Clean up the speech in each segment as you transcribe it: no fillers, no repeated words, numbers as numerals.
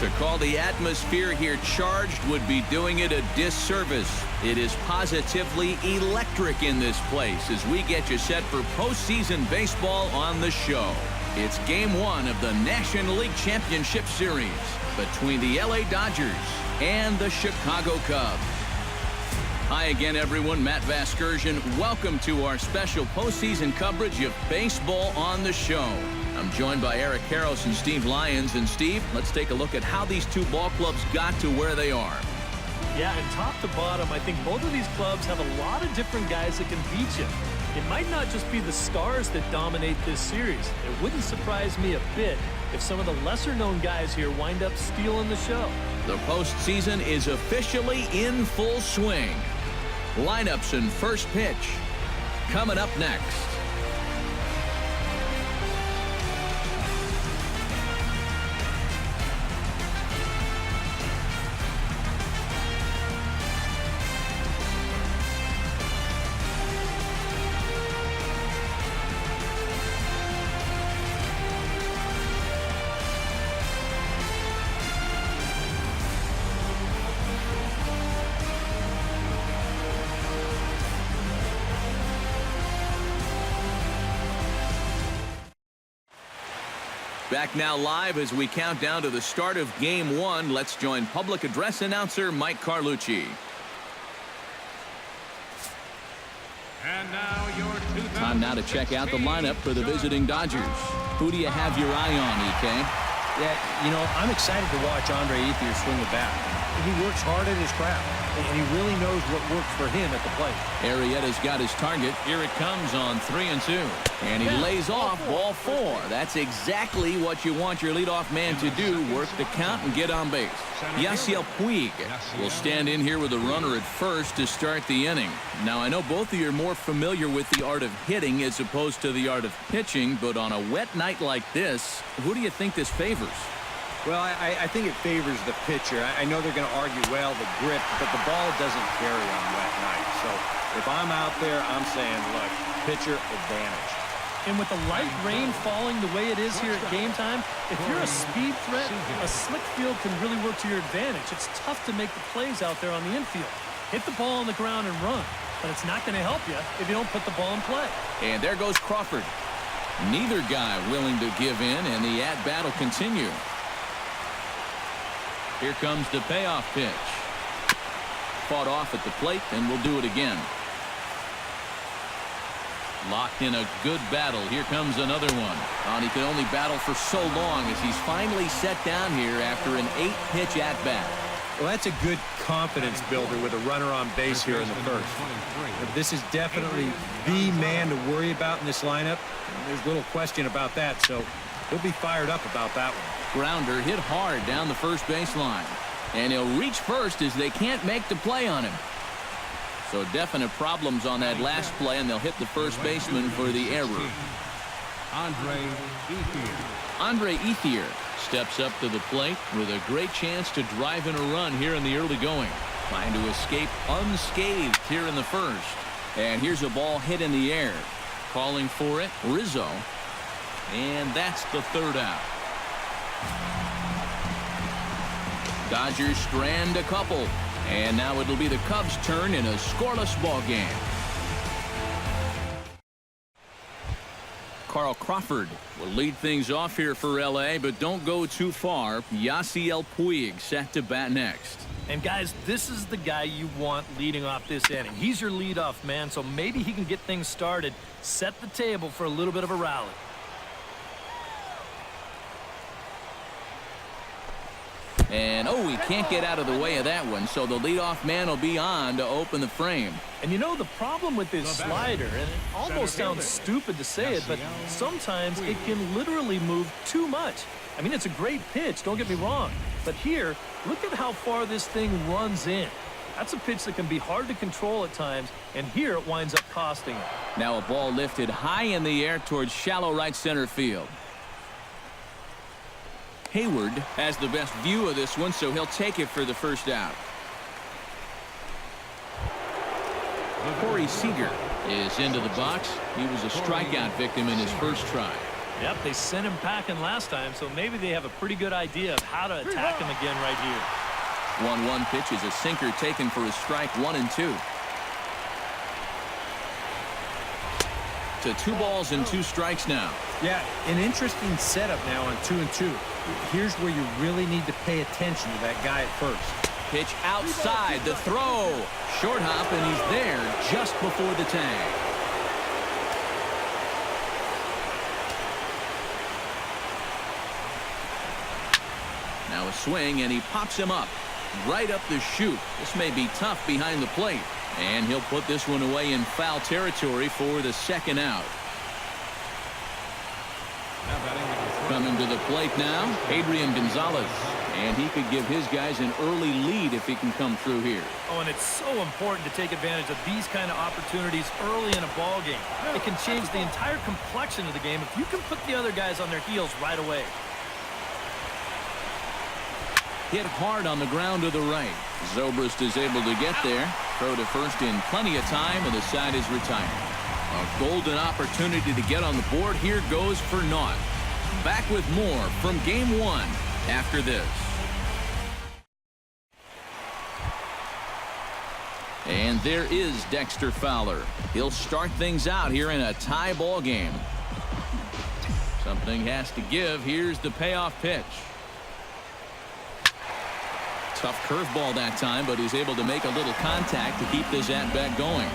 To call the atmosphere here charged would be doing it a disservice. It is positively electric in this place as we get you set for postseason baseball on the show. It's Game 1 of the National League Championship Series between the LA Dodgers and the Chicago Cubs. Hi again, everyone. Matt Vasgersian. Welcome to our special postseason coverage of baseball on the show. I'm joined by Eric Karros and Steve Lyons. And Steve, let's take a look at how these two ball clubs got to where they are. Yeah, and top to bottom, I think both of these clubs have a lot of different guys that can beat you. It might not just be the stars that dominate this series. It wouldn't surprise me a bit if some of the lesser-known guys here wind up stealing the show. The postseason is officially in full swing. Lineups and first pitch coming up next. Back now live as we count down to the start of Game 1. Let's join public address announcer Mike Carlucci. And now your time now to check out the lineup for the visiting Dodgers. Who do you have your eye on, EK? Yeah, you know, I'm excited to watch Andre Ethier swing the bat. He works hard at his craft, and he really knows what works for him at the plate. Arrieta's got his target. Here it comes on 3-2. And he lays off ball 4. That's exactly what you want your leadoff man to do, work the count and get on base. Yasiel Puig will stand in here with a runner at first to start the inning. Now, I know both of you are more familiar with the art of hitting as opposed to the art of pitching, but on a wet night like this, who do you think this favors? Well, I think it favors the pitcher. I know they're going to argue, well, the grip, but the ball doesn't carry on wet nights. So if I'm out there, I'm saying, look, pitcher advantage. And with the light rain falling the way it is here at game time, if you're a speed threat, a slick field can really work to your advantage. It's tough to make the plays out there on the infield. Hit the ball on the ground and run, but it's not going to help you if you don't put the ball in play. And there goes Crawford. Neither guy willing to give in, and the at-bat will continue. Here comes the payoff pitch. Fought off at the plate, and we'll do it again. Locked in a good battle. Here comes another one. And he could only battle for so long as he's finally set down here after an 8-pitch at-bat. Well, that's a good confidence builder with a runner on base here in the first. But this is definitely the man to worry about in this lineup. There's little question about that, so he'll be fired up about that one. Grounder hit hard down the first baseline. And he'll reach first as they can't make the play on him. So definite problems on that last play, and they'll hit the first baseman for the error. Andre Ethier steps up to the plate with a great chance to drive in a run here in the early going. Trying to escape unscathed here in the first. And here's a ball hit in the air. Calling for it, Rizzo. And that's the third out. Dodgers strand a couple. And now it'll be the Cubs' turn in a scoreless ball game. Carl Crawford will lead things off here for LA, but don't go too far. Yasiel Puig set to bat next. And guys, this is the guy you want leading off this inning. He's your leadoff man, so maybe he can get things started, set the table for a little bit of a rally. And, oh, he can't get out of the way of that one, so the leadoff man will be on to open the frame. And you know, the problem with this slider, and it almost sounds stupid to say it, but sometimes it can literally move too much. I mean, it's a great pitch, don't get me wrong. But here, look at how far this thing runs in. That's a pitch that can be hard to control at times, and here it winds up costing him. Now a ball lifted high in the air towards shallow right center field. Hayward has the best view of this one, so he'll take it for the first out. Corey Seager is into the box. He was a strikeout victim in his first try. Yep, they sent him packing last time, so maybe they have a pretty good idea of how to attack him again right here. 1-1 pitch is a sinker taken for a strike, 1-2. To 2 balls and 2 strikes now. Yeah, an interesting setup now on 2-2. Here's where you really need to pay attention to that guy at first. Pitch outside, the throw. Short hop, and he's there just before the tag. Now a swing, and he pops him up. Right up the chute. This may be tough behind the plate. And he'll put this one away in foul territory for the second out. Coming to the plate now, Adrian Gonzalez. And he could give his guys an early lead if he can come through here. Oh, and it's so important to take advantage of these kind of opportunities early in a ball game. It can change the entire complexion of the game if you can put the other guys on their heels right away. Hit hard on the ground to the right. Zobrist is able to get there. Throw to first in plenty of time, and the side is retired. A golden opportunity to get on the board. Here goes for naught. Back with more from Game 1 after this. And there is Dexter Fowler. He'll start things out here in a tie ball game. Something has to give. Here's the payoff pitch. Tough curveball that time, but he's able to make a little contact to keep this at-bat going.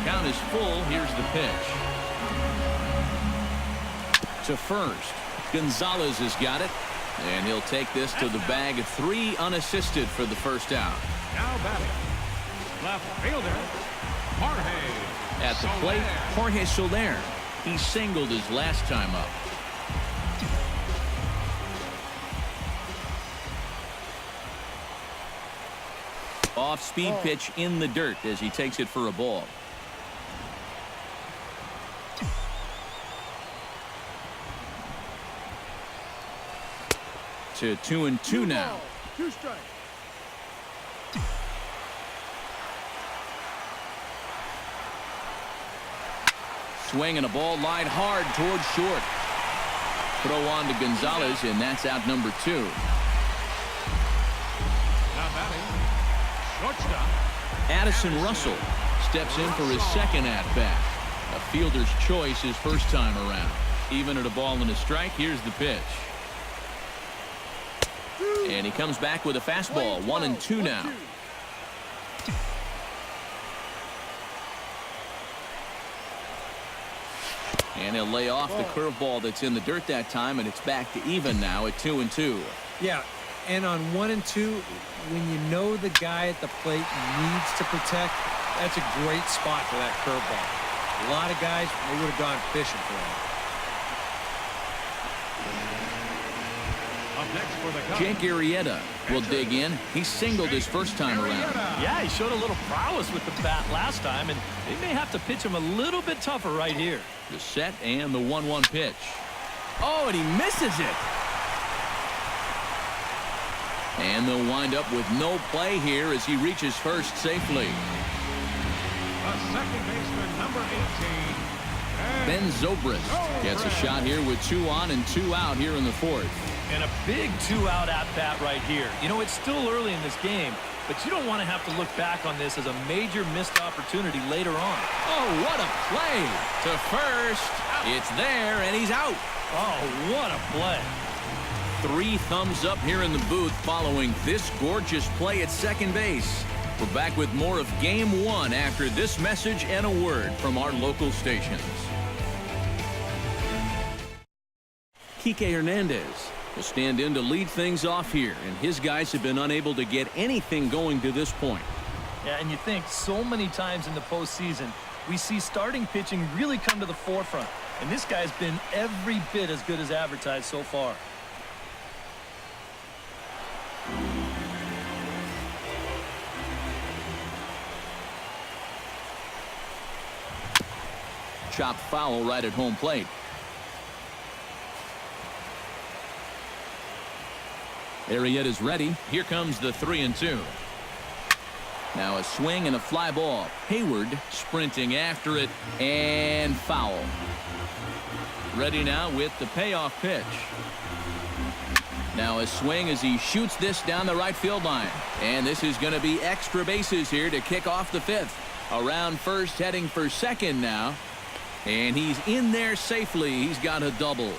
Count is full. Here's the pitch. To first. Gonzalez has got it. And he'll take this to the bag. 3 unassisted for the first out. Now batting, left fielder, Jorge. At the plate, Jorge Soler. He singled his last time up. Off-speed pitch in the dirt as he takes it for a ball. To 2-2 now. 2 strikes. Swing and a ball lined hard towards short. Throw on to Gonzalez, and that's out number 2. Now batting, shortstop. Addison Russell steps in for his second at-bat. A fielder's choice his first time around. Even at a ball and a strike, here's the pitch. And he comes back with a fastball. 1-2 now. And he'll lay off the curveball that's in the dirt that time, and it's back to even now at 2-2. Yeah, and on 1-2, when you know the guy at the plate needs to protect, that's a great spot for that curveball. A lot of guys, they would have gone fishing for him. Up next for the Cubs, Jake Arrieta will dig in. He singled his first time around. Yeah, he showed a little prowess with the bat last time, and they may have to pitch him a little bit tougher right here. The set and the 1-1 pitch. Oh, and he misses it. And they'll wind up with no play here as he reaches first safely. the second baseman, number 18. Ben Zobrist gets a shot here with 2 on and 2 out here in the 4th. And a big 2-out at-bat right here. You know, it's still early in this game, but you don't want to have to look back on this as a major missed opportunity later on. Oh, what a play. To first. It's there, and he's out. Oh, what a play. 3 thumbs up here in the booth following this gorgeous play at second base. We're back with more of Game 1 after this message and a word from our local stations. Kike Hernandez will stand in to lead things off here, and his guys have been unable to get anything going to this point. Yeah, and you think so many times in the postseason, we see starting pitching really come to the forefront. And this guy's been every bit as good as advertised so far. Chopped foul right at home plate. Arrieta's ready. Here comes the 3-2. Now a swing and a fly ball. Hayward sprinting after it, and foul. Ready now with the payoff pitch. Now a swing as he shoots this down the right field line. And this is going to be extra bases here to kick off the fifth. Around first, heading for second now. And he's in there safely. He's got a double.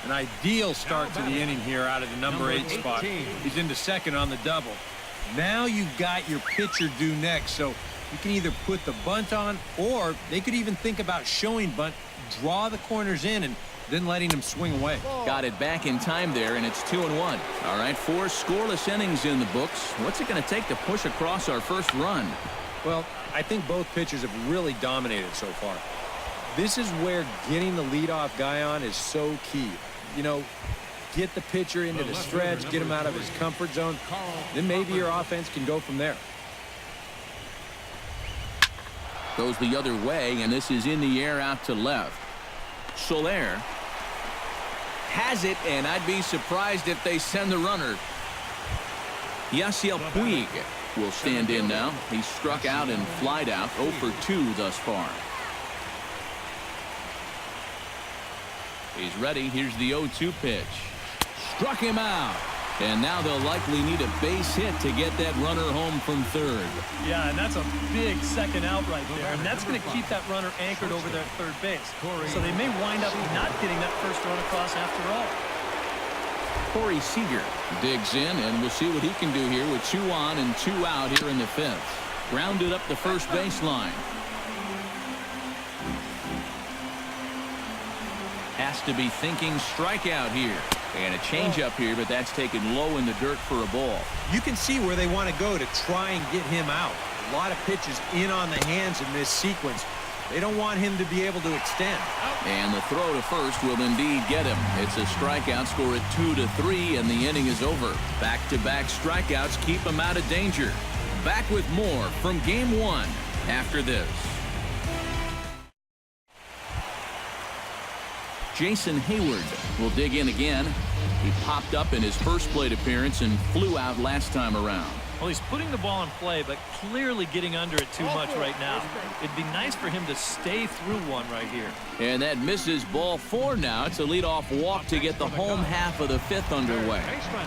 An ideal start to the inning here out of the number 8 spot. He's into second on the double. Now you've got your pitcher due next, so you can either put the bunt on, or they could even think about showing bunt, draw the corners in, and then letting him swing away. Got it back in time there, and it's 2-1. All right, 4 scoreless innings in the books. What's it going to take to push across our first run? Well, I think both pitchers have really dominated so far. This is where getting the leadoff guy on is so key. You know, get the pitcher into the stretch, get him out of his comfort zone, then maybe your offense can go from there. Goes the other way, and this is in the air out to left. Soler has it, and I'd be surprised if they send the runner. Yasiel Puig will stand in now. He's struck out and flied out, 0 for 2 thus far. He's ready. Here's the 0-2 pitch. Struck him out. And now they'll likely need a base hit to get that runner home from third. Yeah, and that's a big second out right there. And that's going to keep that runner anchored over there at third base. So they may wind up not getting that first run across after all. Corey Seager digs in, and we'll see what he can do here with 2 on and 2 out here in the fifth. Grounded up the first baseline. Has to be thinking strikeout here. And a changeup here, but that's taken low in the dirt for a ball. You can see where they want to go to try and get him out. A lot of pitches in on the hands in this sequence. They don't want him to be able to extend. And the throw to first will indeed get him. It's a strikeout, score at 2-3, and the inning is over. Back-to-back strikeouts keep him out of danger. Back with more from Game 1 after this. Jason Hayward will dig in again. He popped up in his first plate appearance and flew out last time around. Well, he's putting the ball in play, but clearly getting under it too much right now. It'd be nice for him to stay through one right here. And that misses ball 4 now. It's a leadoff walk to get the home half of the fifth underway.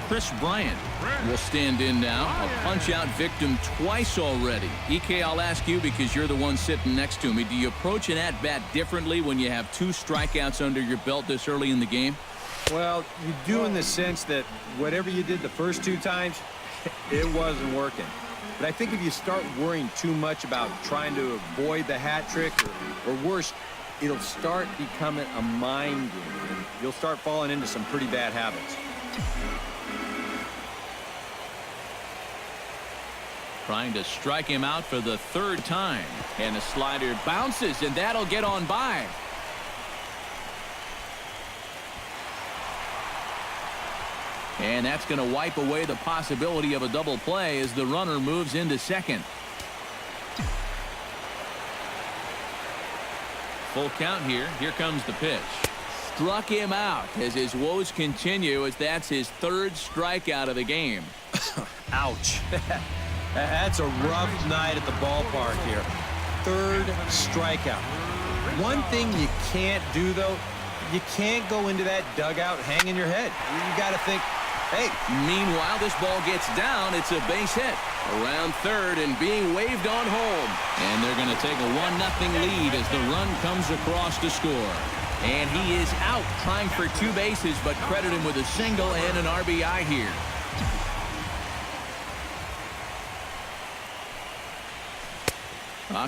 Chris Bryant will stand in now. A punch-out victim twice already. EK, I'll ask you because you're the one sitting next to me. Do you approach an at-bat differently when you have 2 strikeouts under your belt this early in the game? Well, you do in the sense that whatever you did the first 2 times, it wasn't working. But I think if you start worrying too much about trying to avoid the hat trick, or worse, it'll start becoming a mind game, and you'll start falling into some pretty bad habits. Trying to strike him out for the 3rd time. And the slider bounces, and that'll get on by. And that's going to wipe away the possibility of a double play as the runner moves into second. Full count here. Here comes the pitch. Struck him out as his woes continue, as that's his 3rd strikeout of the game. Ouch. That's a rough night at the ballpark here. 3rd strikeout. One thing you can't do, though, you can't go into that dugout hanging your head. You got to think, hey. Meanwhile, this ball gets down. It's a base hit. Around third and being waved on home. And they're going to take a 1-0 lead as the run comes across to score. And he is out trying for 2 bases, but credit him with a single and an RBI here.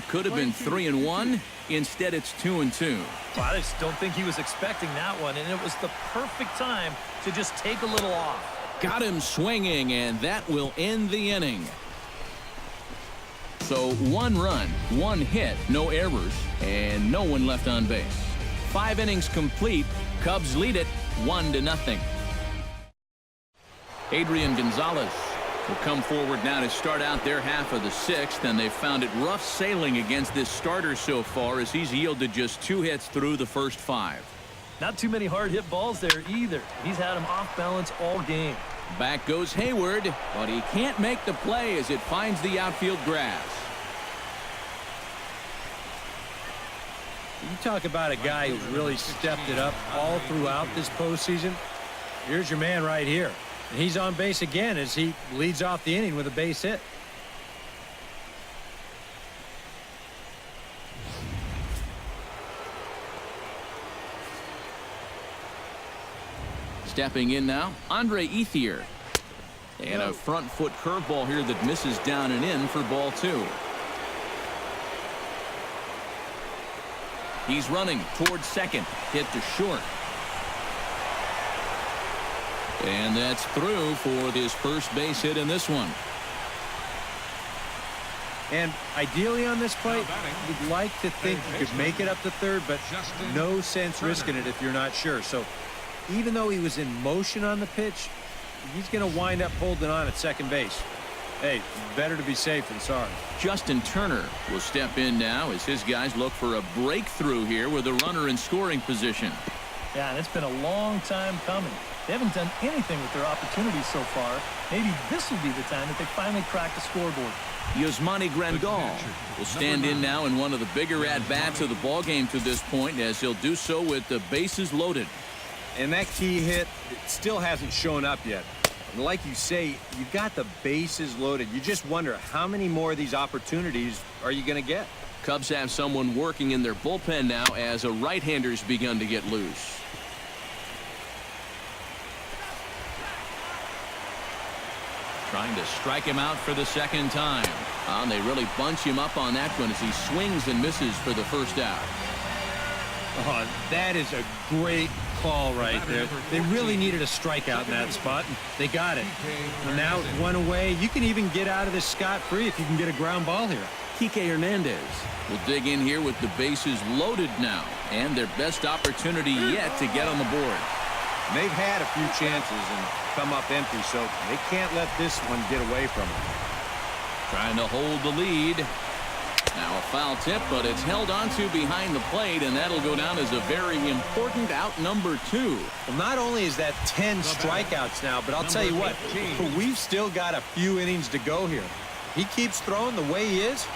Could have been 3-1. Instead, it's 2-2. Well, I just don't think he was expecting that one, and it was the perfect time to just take a little off. Got him swinging, and that will end the inning. So 1 run, 1 hit, no errors, and no one left on base. 5 innings complete. Cubs lead it 1-0. Adrian Gonzalez will come forward now to start out their half of the 6th, and they've found it rough sailing against this starter so far as he's yielded just 2 hits through the first 5. Not too many hard hit balls there either. He's had him off balance all game. Back goes Hayward, but he can't make the play as it finds the outfield grass. You talk about a guy who's really stepped it up all throughout this postseason. Here's your man right here. And he's on base again as he leads off the inning with a base hit. Stepping in now, Andre Ethier. And a front foot curveball here that misses down and in for ball 2. He's running towards second. Hit to short. And that's through for his first base hit in this one. And ideally on this play, you'd like to think you could make it up to third, but no sense risking it if you're not sure. So even though he was in motion on the pitch, he's going to wind up holding on at second base. Hey, better to be safe than sorry. Justin Turner will step in now as his guys look for a breakthrough here with a runner in scoring position. Yeah, and it's been a long time coming. They haven't done anything with their opportunities so far. Maybe this will be the time that they finally crack the scoreboard. Yasmani Grandal will stand in now in one of the bigger at-bats of the ballgame to this point, as he'll do so with the bases loaded. And that key hit, it still hasn't shown up yet. And like you say, you've got the bases loaded. You just wonder how many more of these opportunities are you going to get? Cubs have someone working in their bullpen now as a right-hander's begun to get loose. Trying to strike him out for the second time. And they really bunch him up on that one as he swings and misses for the first out. Oh, that is a great call right there. They really needed a strikeout in that spot, and they got it. And now it's one away. You can even get out of this scot-free if you can get a ground ball here. Kike Hernandez will dig in here with the bases loaded now, and their best opportunity yet to get on the board. And they've had a few chances and come up empty, so they can't let this one get away from them. Trying to hold the lead. Now a foul tip, but it's held onto behind the plate, and that'll go down as a very important out number 2. Well, not only is that 10 strikeouts now, but I'll tell you what, we've still got a few innings to go here. He keeps throwing the way he is.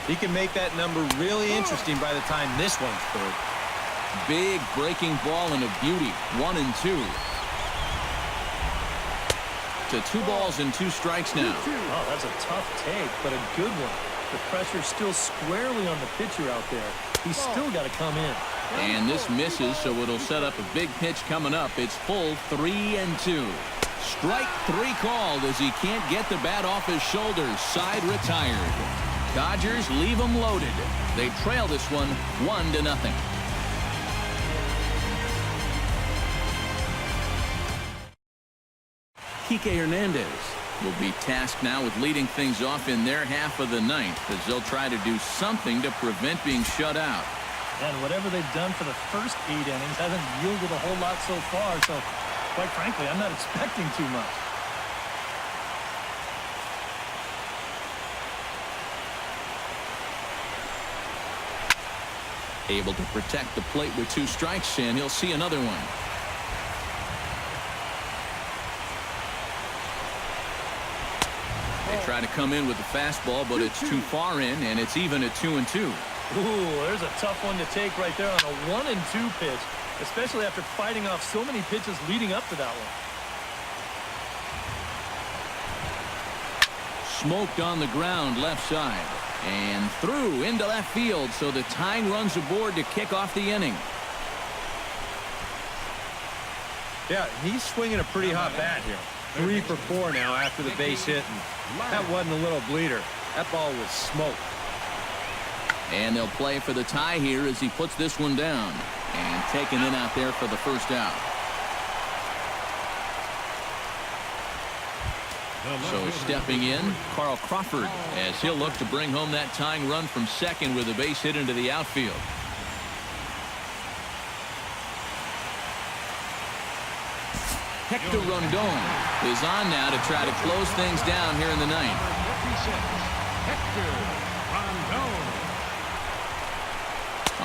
He can make that number really interesting by the time this one's through. Big breaking ball and a beauty. 1 and 2. To 2 balls and 2 strikes now. Oh, that's a tough take, but a good one. The pressure's still squarely on the pitcher out there. He's still got to come in. And this misses, so it'll set up a big pitch coming up. It's full 3 and 2. Strike 3 called as he can't get the bat off his shoulders. Side retired. Dodgers leave him loaded. They trail this one 1-0. Kike Hernandez will be tasked now with leading things off in their half of the ninth as they'll try to do something to prevent being shut out. And whatever they've done for the first 8 innings hasn't yielded a whole lot so far, so quite frankly, I'm not expecting too much. Able to protect the plate with 2 strikes, and he'll see another one. They try to come in with the fastball, but it's too far in, and it's even at 2 and 2. Ooh, there's a tough one to take right there on a 1 and 2 pitch, especially after fighting off so many pitches leading up to that one. Smoked on the ground left side and through into left field, so the tying runs aboard to kick off the inning. Yeah, he's swinging a pretty hot bat here. 3 for 4 now after the base hit, and that wasn't a little bleeder. That ball was smoked. And they'll play for the tie here as he puts this one down and taken in out there for the first out. So stepping in, Carl Crawford, as he'll look to bring home that tying run from second with a base hit into the outfield. Hector Rondon is on now to try to close things down here in the ninth.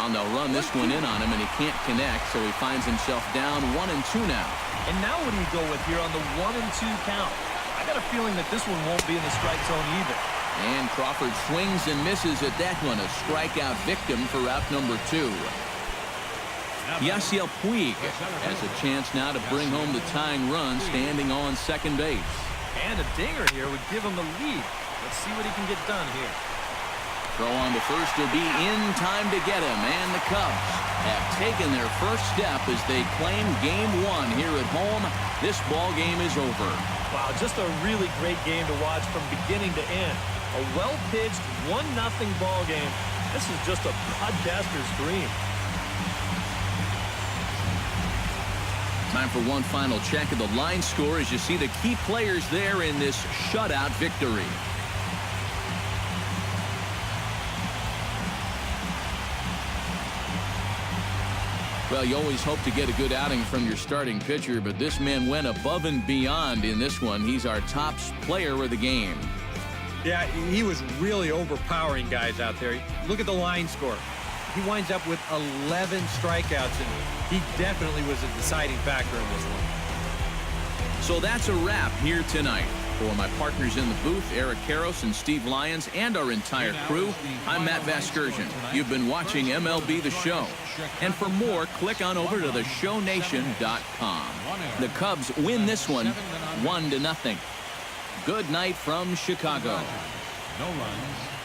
Well, they'll run this one in on him, and he can't connect, so he finds himself down 1-2 now. And now what do you go with here on the 1-2 count? I got a feeling that this one won't be in the strike zone either. And Crawford swings and misses at that one, a strikeout victim for out number 2. Yasiel Puig has a chance now to bring home the tying run, standing on second base. And a dinger here would give him the lead. Let's see what he can get done here. Throw on to first will be in time to get him, and the Cubs have taken their first step as they claim Game 1 here at home. This ball game is over. Wow, just a really great game to watch from beginning to end. A well-pitched 1-0 ball game. This is just a broadcaster's dream. Time for one final check of the line score as you see the key players there in this shutout victory. Well, you always hope to get a good outing from your starting pitcher, but this man went above and beyond in this one. He's our top player of the game. Yeah, he was really overpowering guys out there. Look at the line score. He winds up with 11 strikeouts, and he definitely was a deciding factor in this one. So that's a wrap here tonight. For my partners in the booth, Eric Karros and Steve Lyons, and our entire crew, I'm Matt Vasgersian. You've been watching MLB The Show. And for more, click on over to theshownation.com. The Cubs win this one 1-0. Good night from Chicago. No runs.